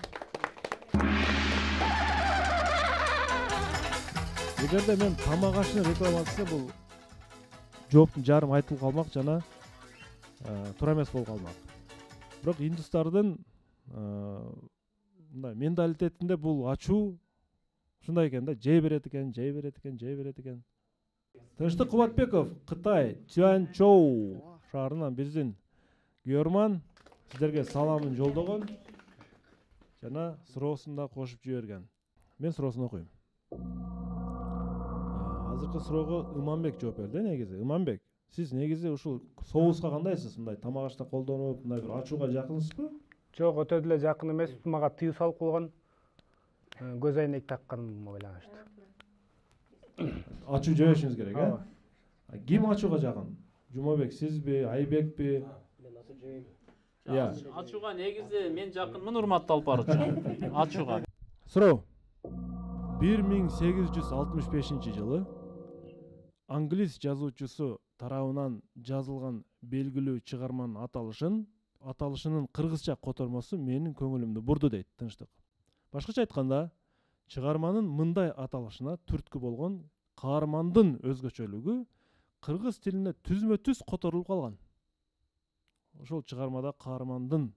A: Эгерде мен тамак ашынын рекламасы бул жооптун жарым айтылып калмак жана туура эмес болуп калмак. Бирок индустардын мындай менталитетинде бул ачуу ушундай экен да, жей берет экен. Тынчтык Кубатбеков, Кытай, Цюаньчжоу шаарынан биздин күйөрман сиздерге саламын жолдогон жана суроосун да кошуп жиберген. Мен суроосун окуйм. Азыркы суроого Иманбек жооп берди негизи. Иманбек, сиз негизи ушул соуска кандайсыз? Мындай тамак ашта колдонуп, мындай бир ачууга жакынсызбы?
G: Жок, өтө деле жакын эмес. Мага тыюу салып койгон көзөйнек такканыма байланыштуу.
A: Ачуу жебешиңиз керек, э? Ким ачууга жакын? Жумабек сизби, Айбекпи?
C: Мен ачуу жейм.
B: Ачууга негизи мен жакынмын, урматтуу алып баруучу. Ачууга.
A: Суроо. 1865-жылы англис жазуучусу тарабынан жазылган белгилүү чыгарманын аталышынын кыргызча котормосу менин көңүлүмдү бурду дейт Тынчтык. Башкача айтканда, чыгарманын мындай аталышына түрткү болгон каармандын өзгөчөлүгү кыргыз тилине түзмө-түз которулуп калган. Ошол чыгармада каармандын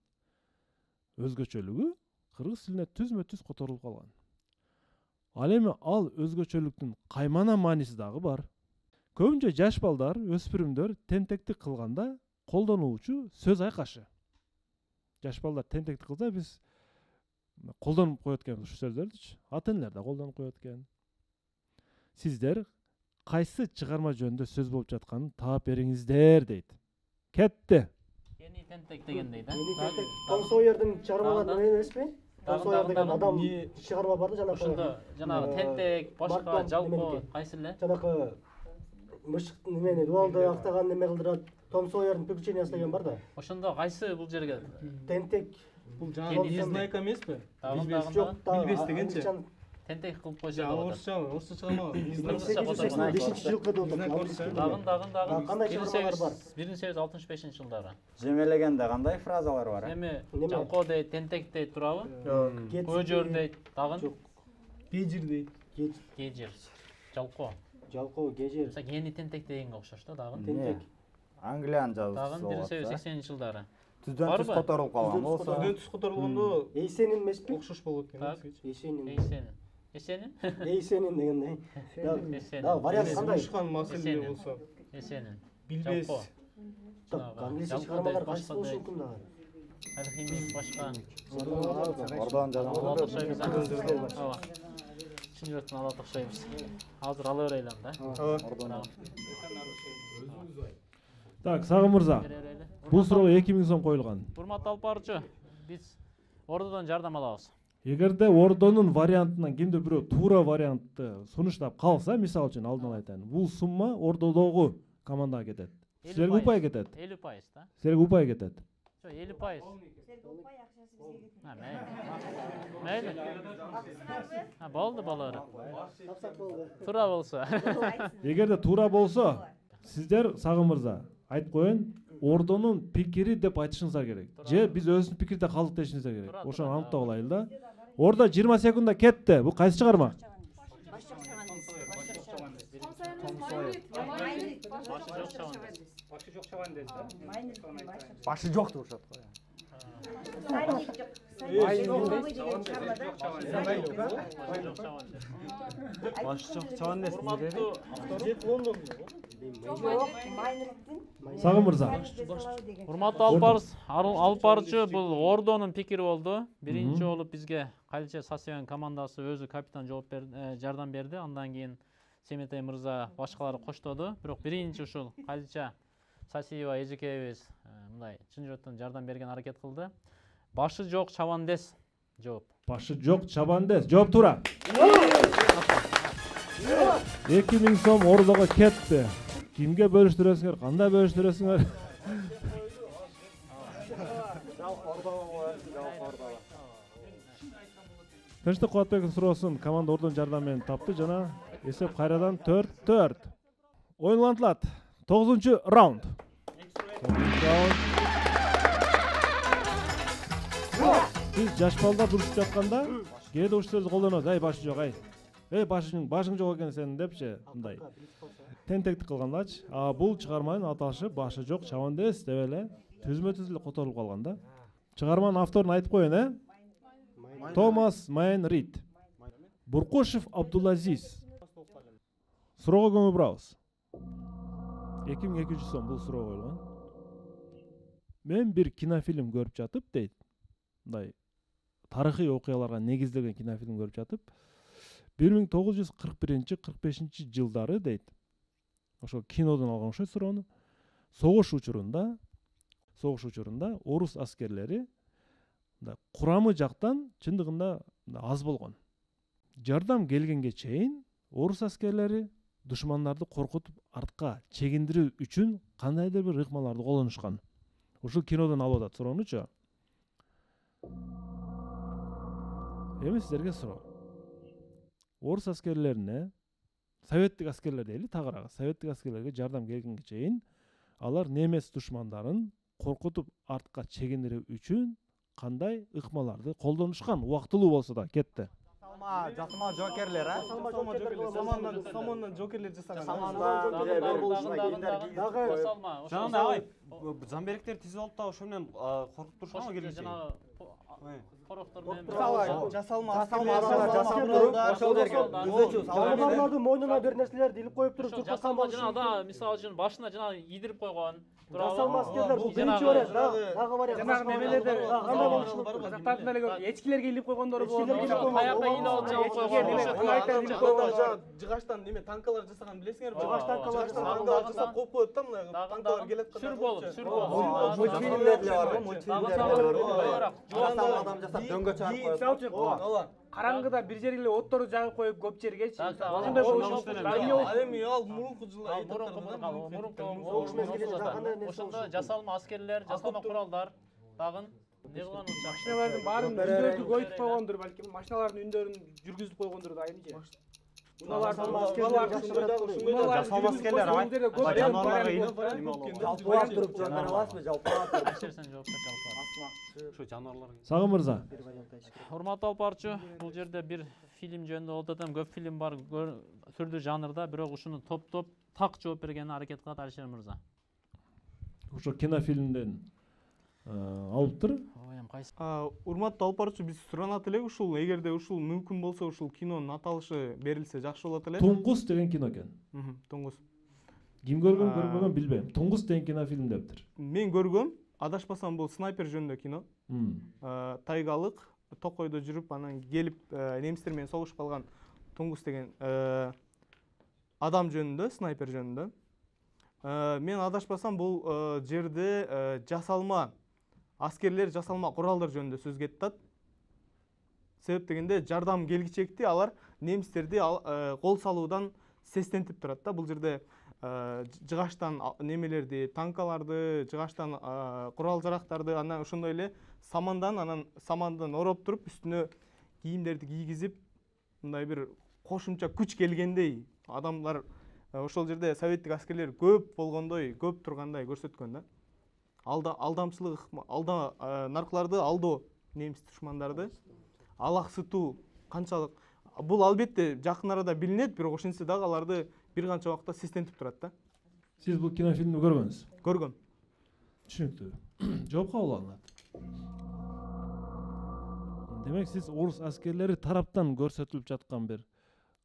A: өзгөчөлүгү кыргыз тилине түзмө-түз которулуп калган. Ал эми ал өзгөчөлүктүн каймана мааниси дагы бар. Көбүнчө жаш балдар, өспүрүмдөр тентектик кылганда колдонуучу сөз айкашы. Жаш балдар тентектик кылса биз колдонуп коет экенбиз ушу сөздөрдүчү. Ата-энелер да колдонуп коет экен. Сиздер кайсы чыгарма жөнүндө сөз болуп жатканын таап бериңиздер дейт. Кетти.
B: Кени тентек дегендей да.
C: Том Сойердин чыгармаларынан эмеспи? Том Сойер деген адам чыгарма бар да,
B: жанагы тентек, башка жалпы кайсы эле?
C: Жанагы мышыктын немени дуалды актаган неме кылдырат. Том Сойердин приключениясы деген бар да.
B: Ошондо кайсы бул жерге?
C: Тентек
E: Бул жаңы незнайка эмеспи? Билбес дегенчи.
B: Тентек кылып койсо.
E: Орусча чыгамабы?
C: 1885 жылкы деп атат.
B: Дагын.
C: Кандай чыгармалар бар?
B: 1865-жылдары.
D: Жемелегенде кандай фразалар бар?
B: Эми жалко дейт, тентек дейт турабы? Көжөр дейт, дагын.
E: Кежир дейт.
B: Кежир. Жалко.
C: Жалко, кежир.
B: Мисалы гени тентек дегенге окшош да, дагын.
C: Тентек.
D: Англиянын жазуусу.
B: Дагын 1880-жылдары.
D: Түздөн түз которулуп калган болсо.
E: Түздөн түз которулгондо
C: Эйсенин эмеспи?
E: окшош болот экен.
C: Эйсенин.
B: Эсенин?
C: Эйсенин дегендей. Да, вариант кандай?
E: Ушкан маселе болсо.
B: Эсенин.
E: Билбес.
C: Англисче чыгармалар кайсы болушу мүмкүн дагы?
B: Алхимик башка.
D: Ордон
B: Ала окшойбуз. Ооба. Чынбектен ала окшойбуз. Азыр ала берейлем да.
A: Так, Сагым мырза. Бул суроого 2000 сом коюлган.
B: Урматтуу алып баруучу, биз ордодон жардам алабыз.
A: Эгерде ордонун вариантынан кимде бирөө туура вариантты сунуштап калса, мисалы үчүн алдын ала айтайын, бул сумма ордодогу командага кетет. Силерге упай кетет.
B: 50% да.
A: Силерге упай кетет.
B: Жок, 50%. Мейли. Болду балары. Туура болсо.
A: Эгерде туура болсо, сиздер Сагым мырза айтып коеюн, ордонун пикири деп айтышыңыздар керек. Же биз өзүбүздүн пикирде калдык дешиңиздер керек. Ошону аныктап алайлы да. Ордо 20 секундда кетти. Бул кайсы чыгарма?
F: Başı yok Turşat. Başı çok çavan desin.
A: Сагым мырза.
B: Урматтуу алып баруучу, бул ордонун пикири болду. Биринчи болуп бизге Калче Сасиеван командасы өзү капитан жооп берди, жардам берди. Андан кийин Семетей мырза башкалары коштоду. Бирок биринчи ушул Калча Сасиева эжекебиз мындай чын жүрөктөн жардам берген аракет кылды. Башы жок чабандес жооп.
A: Башы жок чабандес. Жооп туура. 2000 сом ордого кетти. Кимге бөлүштүрөсүңөр? Кандай бөлүштүрөсүңөр? Тынчтык Кубатбековдун суроосун команда ордон жардам менен тапты жана эсеп кайрадан 4-4. Оюн улантылат. 9-раунд. Биз жаш балдар урушуп жатканда кээде ушул сөздү колдонобуз. Ай башы жок, ай. Башың жок экен сенин депчи, мындай. Тентектик кылгандачы. Бул чыгарманын аташы башы жок чабандес деп эле түзмө-түз эле которулуп калган да. Чыгарманын авторун айтып коеюн, Томас Майн Рид. Буркушев Абдулазиз. Суроого көңүл бурабыз. 2200 сом бул суроо коюлган. Мен бир кинофильм көрүп жатып дейт. Мындай тарыхый окуяларга негизделген кинофильм көрүп жатып 1941-45 жылдары дейт. Ошо кинодон алган ошо суроону. Согуш учурунда орус аскерлери курамы жактан чындыгында аз болгон. Жардам келгенге чейин орус аскерлери душмандарды коркутуп артка чегиндирүү үчүн кандайдыр бир ыкмаларды колдонушкан. Ушул кинодон алып атат суроонучу. Эми сиздерге суроо. Орус аскерлерине, советтик аскерлер дейли, тагыраак, советтик аскерлерге жардам келгенге чейин алар немец душмандарын коркутуп артка чегиндирүү үчүн кандай ыкмаларды колдонушкан? Убактылуу болсо да кетти.
F: Жасалма жокерлер, а?
E: Самондан жокерлер жасаган.
F: Жанагы замберектер тизип алып та ошо менен коркуп турушкан келиши.
C: Жасалмалардын мойнуна бир нерселерди илип коюп туруп жуккасан болушу.
B: Жана мисалы үчүн башына жана идирип койгон.
C: Жасалма аскерлер бул биринчи вариант, дагы вариант.
G: Жанагы немелерде кандай болушу мүмкүн? Казактардын эле көп эчкилерге илип койгондору болот.
B: Каяка илип алып жаап
E: койгон. Жыгаштан неме танкалар жасаган билесиңерби?
C: Жыгач танкалар
E: жасап коюп коет да мына танкалар келет кандай.
B: Сүр болуп.
D: Мультфильмдер бар, мультфильмдер. Адам жасап дөңгө чыгарып коет.
G: Караңгыда бир жерге отторду жагып коюп көп жергечи.
B: Ошондой болушу мүмкүн.
E: Эми ал мурунку жылы
B: ошондо жасалма аскерлер, жасалма куралдар, дагы эмне кылганыбыз жакшы.
G: Машиналардын баарын үндөрдү коюп койгондур балким. Машиналардын үндөрүн жүргүзүп койгондур да айныче.
A: Сагын мырза.
B: Урматтуу алып барчу, бул жерде бир фильм жөнүндө ототом, көп фильм бар түрдүү жанрда, бирок ушуну топтоп так жооп бергенге аракет кылат Алишер мырза.
A: Ошо кинофильмден алыптыр.
E: Урматтуу алып барчу, биз суранат элек ушул, эгерде ушул мүмкүн болсо ушул кинонун аталышы берилсе жакшы болот эле.
A: Туңгус деген кино экен.
E: Туңгус.
A: Ким көргөн көрбөгөн билбейм. Туңгус деген кинофильм дептир.
E: Мен көргөм, адашпасам бул снайпер жөнүндө кино. Тайгалык токойдо жүрүп анан келип немистер менен согушуп калган Туңгус деген адам жөнүндө, снайпер жөнүндө. Мен адашпасам бул жерде жасалма аскерлер жасалма куралдар жөнүндө сөз кетет. Себеп дегенде жардам келгичекти алар немистерди кол салуудан сестентип турат да. Бул жерде жыгачтан немелерди, танкаларды, жыгачтан курал жарактарды, анан ошондой эле самандан ороп туруп үстүнө кийимдерди кийгизип, мындай бир кошумча күч келгендей адамдар ошол жерде советтик аскерлер көп болгондой, көп тургандай көрсөткөн да. Алдамчылык, наркыларды алдоо, немис душмандарды алаксытуу канчалык. Бул албетте жакын арада билинет, бирок ошентсе дагы аларды бир канча убакта сестентип турат да.
A: Сиз бул кинофильмди көргөнсүз?
E: Көргөм.
A: Түшүнүктүү. Жооп кабыл алынат. Демек сиз орус аскерлери тараптан көрсөтүлүп жаткан бир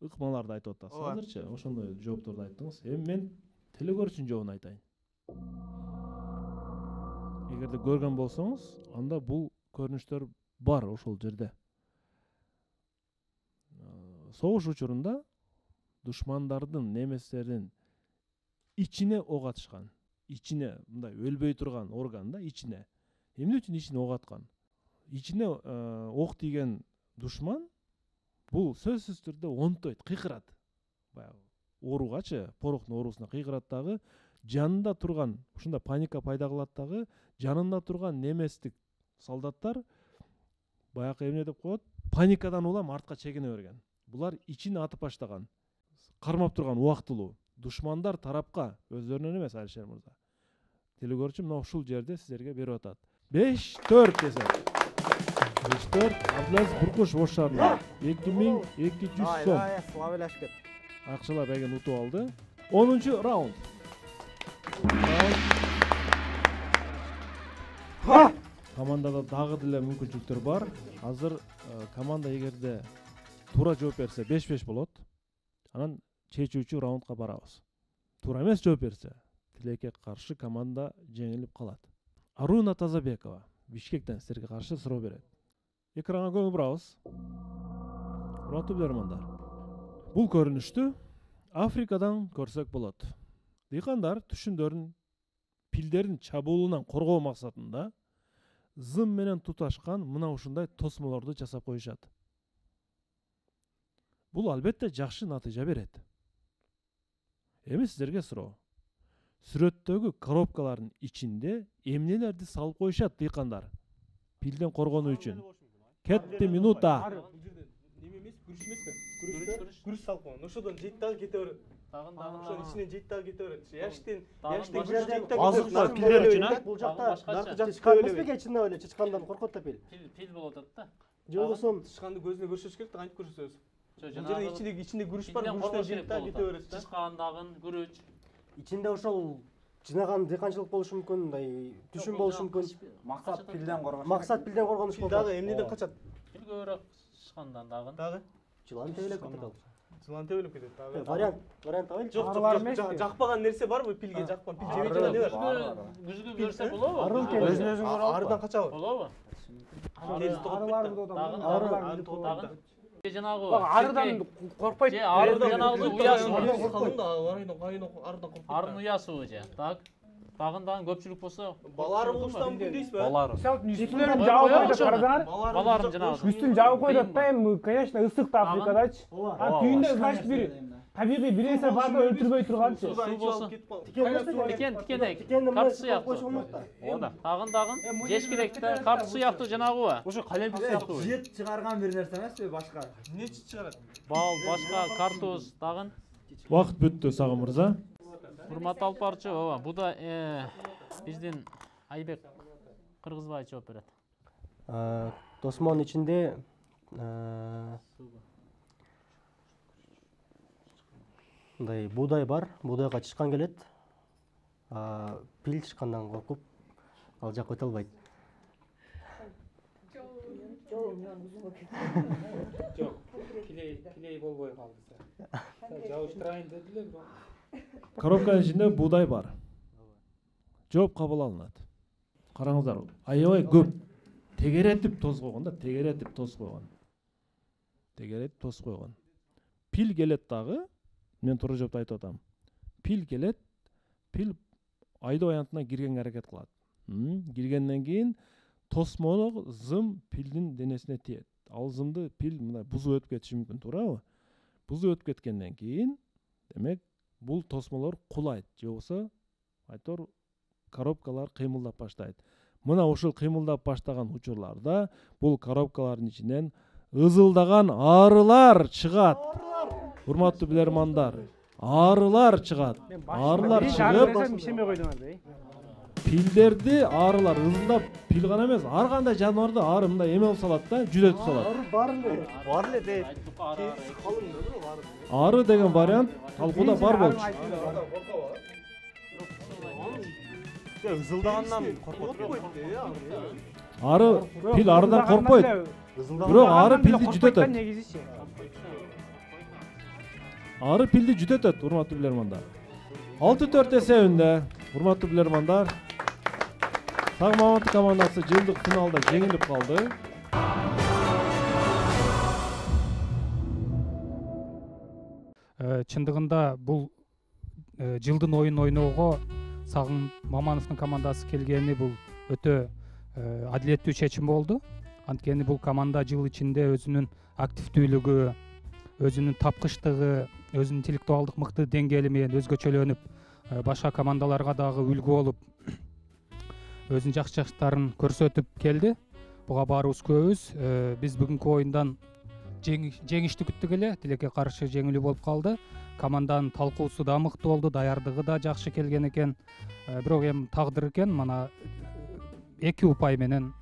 A: ыкмаларды айтып атасыз. Азырчы ошондой жоопторду айттыңыз. Эми мен телекөрүүчүнүн жообун айтайын. Эгерде көргөн болсоңуз, анда бул көрүнүштөр бар ошол жерде. Согуш учурунда душмандардын, немистердин ичине ок атышкан. Ичине мындай өлбөй турган орган да, ичине. Эмне үчүн ичине ок аткан? Ичине ок тийген душман бул сөзсүз түрдө онтойт, кыйкырат. Баягы ооругачы, пороктун оорусуна кыйкырат дагы, жанында турган, ушунда паника пайда кылат дагы, жанында турган неместик солдаттар баягы эмне деп коет? Паникадан улам артка чегине берген. Булар ичине атып баштаган. Кармап турган убактылуу. Душмандар тарапка өздөрүнөн эмес, Алишер мырза. Телекөрүүчү мына ушул жерде сиздерге берип атат. 5-4 эсеп. 5-4 Абдулазиз Буркушев ош шаарында 2200 сом.
C: Славелашкет.
A: Акчалап эген утуп алды. 10-чу раунд. Командада дагы деле мүмкүнчүлүктөр бар. Азыр команда эгерде туура жооп берсе 5-5 болот. Анан чечүүчү раундга барабыз. Туура эмес жооп берсе, тилекке каршы команда жеңилип калат. Аруна Тазабекова Бишкектен силерге каршы суроо берет. Экранга көңүл бурабыз. Урматтуу көрөрмандар. Бул көрүнүштү Африкадан көрсөк болот. Дыйкандар түшүндөрүн пилдердин чабуулунан коргоо максатында зым менен туташкан мына ушундай тосмолорду жасап коюшат. Бул албетте жакшы натыйжа берет. Эми сиздерге суроо. Сүрөттөгү коробкалардын ичинде эмнелерди салып коюшат дыйкандар? Пилден коргонуу үчүн. Кетти минута.
E: Неме эмес, күрүш эмеспи? Күрүш салып койгон. Ошодон жейт дагы кете берет. Ошонун ичинен жейт дагы кете берет. Яштен күрүш жейт дагы.
F: Азыктар пилдер үчүн, а?
C: Бул жакта чычкан эмеспи кечинде эле чычкандан коркот да пил.
B: Пил болуп атат да.
C: Же болбосо
E: чычканды көзүнө көрсөтүш керек да, кантип көрсөтөбүз? Бул жерде ичинде күрүш бар, күрүштөн жейт дагы кете берет да.
B: Чычкандагы күрүч.
C: Ичинде ошол жинаган дыйканчылык болушу мүмкүн, мындай түшүм болушу мүмкүн.
D: Максат пилден коргош.
C: Максат пилден коргонуш болот.
E: Дагы эмнеден качат?
B: Пил көбүрөөк чычкандан дагы.
C: Жылан тебелеп кетет ал.
E: Жылан тебелеп кетет дагы.
C: Вариант табайлы.
E: Жок, жакпаган нерсе барбы пилге? Жакпаган пил жебей турган не бар?
B: Күзгү көрсө болобу?
E: Өзүн арыдан качабы?
B: Болобу?
E: Арыдан
B: жанагы
G: арыдан коркпойт.
B: Же арыдан жанагы уясы.
E: Калың да арыдан коркпойт.
B: Арын уясы же. Так. Дагы көпчүлүк болсо
E: Балары болуштан мүмкүн дейсизби?
B: балары.
G: Мисалы үчүн үстүнөн жаап койдуп карасаңар,
B: Баларым жанагы.
G: үстүн жаап койдуп да эми, конечно, ысык да Африкадачы. А түйүндө значит бир табигый бир нерсе бар да өлтүрбөй турганчы.
B: Суу болсун. Тикендей, карт сыяктуу. Дагы жеш керек да, карт сыяктуу жанагыбы.
F: Ошо калемпир сыяктуу.
L: Жет чыгарган бир нерсе эмеспи башка?
E: Эмне чыгарат?
B: Бал, башка картуз дагы.
A: Убакыт бүттү Сагын мырза.
B: Урматтуу алып барчу, ооба, бу да биздин Айбек Кыргызбаев жооп берет.
C: Тосмонун ичинде мындай буудай бар, буудайга тышкан келет. Пил тышкандан коркуп ал жакка өтө албайт.
J: Жок, килей болбой калды. Жабыштырайын деди эле, бирок
A: Коробканын ичинде буудай бар. Жооп кабыл алынат. Караңыздар, аябай көп тегеретип тоз койгон да, тегеретип тоз койгон. Пил келет дагы, мен туура жоопду айтып атам. Пил келет, пил айдоо аянтына киргенге аракет кылат. Киргенден кийин тосмоло зым пилдин денесине тиет. Ал зымды пил мындай бузуп өтүп кетиши мүмкүн, туурабы? Бузуп өтүп кеткенден кийин, демек, бул тосмолор кулайт, же болбосо айтор коробкалар кыймылдап баштайт. Мына ушул кыймылдап баштаган учурларда бул коробкалардын ичинен ызылдаган арылар чыгат. Урматтуу билермандар, арылар чыгат. Арылар чыгып, пилдерди арылар ызылдап, пил гана эмес, ар кандай жаныбарды ары мындай эме кылып салат да, жүдөтүп салат.
E: Бар эле дейт.
A: Ары деген вариант талкууда бар болчу.
E: Ызылдагандан коркот.
A: Ары пил арыдан коркпойт. Бирок ары пилди жүдөтөт. Ары пилди жүдөтөт, урматтуу билермандар. 6-4 эсебинде, урматтуу билермандар, Сагын Маматов командасы жылдык финалда жеңилип калды.
J: Чындыгында бул жылдын оюн ойноого Сагын Мамановдун командасы келгени бул өтө адилеттүү чечим болду. Анткени бул команда жыл ичинде өзүнүн активдүүлүгү, өзүнүн тапкычтыгы, өзүнүн интеллектуалдык мыкты деңгээли менен өзгөчөлөнүп, башка командаларга дагы үлгү болуп, өзүнүн жакшы жактарын көрсөтүп келди. Буга баарыбыз күбөбүз. Биз бүгүнкү оюндан жеңишти күттүк эле, тилекке каршы жеңилүү болуп калды. Команданын талкуусу да мыкты болду, даярдыгы да жакшы келген экен. Бирок эми тагдыр экен, мана 2 упай менен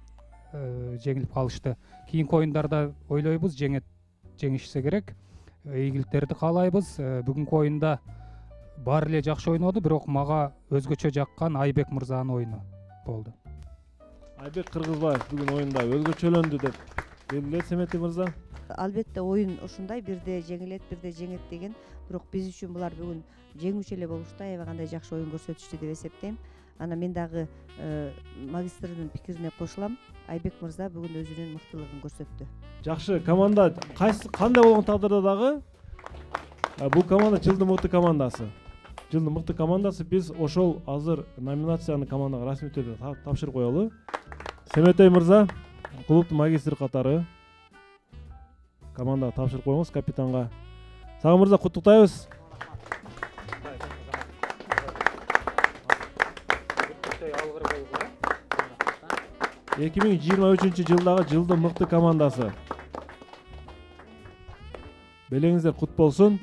J: жеңилип калышты. Кийинки оюндарда ойлойбуз жеңишсе керек. Ийгиликтерди каалайбыз. Бүгүнкү оюнда баары эле жакшы ойноду, бирок мага өзгөчө жаккан Айбек мырзанын оюну болду.
A: Айбек Кыргызбаев бүгүн оюнда өзгөчөлөндү деп белгилейт Семетий мырза.
K: Албетте оюн ушундай, бирде жеңилет, бирде жеңет деген, бирок биз үчүн булар бүгүн жеңүүчү эле болушту, аябай кандай жакшы оюн көрсөтүштү деп эсептейм. Ана мен дагы магистрдин пикирине кошулам. Айбек мырза бүгүн өзүнүн мыктылыгын көрсөттү.
A: Жакшы, команда кандай болгон тагдырда дагы бул команда жылдын мыкты командасы. Жылдын мыкты командасы, биз ошол азыр номинацияны командага расмий түрдө тапшырып коелу. Семетей мырза, клубтун магистри катары командага тапшырып коюңуз, капитанга. Сагын мырза, куттуктайбыз. 2023 жылдагы жылдын мыкты командасы. Белеңиздер кут болсун.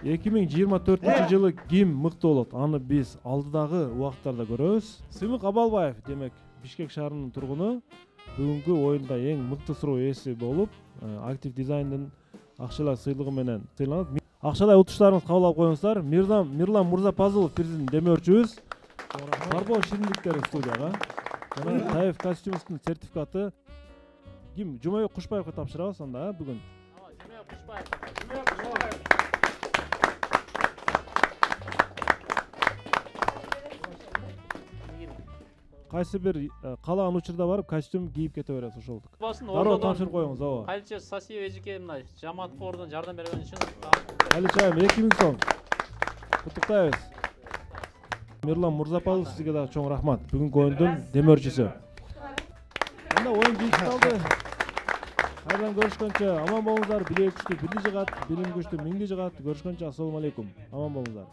A: 2024 жылы ким мыкты болот? Аны биз алдыдагы убакыттарда көрөбүз. Сыймык Абалбаев, демек, Бишкек шаарынын тургуну, бүгүнкү оюнда эң мыкты суроо ээси болуп, актив дизайндын акчалай сыйлыгы менен сыйланат. Акчалай утуштарыңызды кабыл алып коюңуздар. Мирлан Мурзапазылов биздин демөөрчүбүз. Барбол шириндиктери студияга. Жана Таев костюмовдун сертификаты. Ким? Жумабек Кушбаевге тапшырабыз анда бүгүн.
B: Жумабек Кушбаев.
A: Кайсы бир каалаган учурда барып костюм кийип кете берет ошолдук.
B: Дароо
A: тапшырып коюңуз, ооба.
B: Калче Сасиев эжеке мына жамаат кордон жардам берген үчүн.
A: Калчайым 2000 сом. Куттуктайбыз. Мирлан Мурзапалов, сизге дагы чоң рахмат. Бүгүнкү оюндун демөөрчүсү. Анда оюн жыйынтыкталды. Кайрадан көрүшкөнчө аман болуңуздар. Билек күчтүү бирди жыгат, билим күчтүү миңди жыгат. Көрүшкөнчө ассалому алейкум. Аман болуңуздар.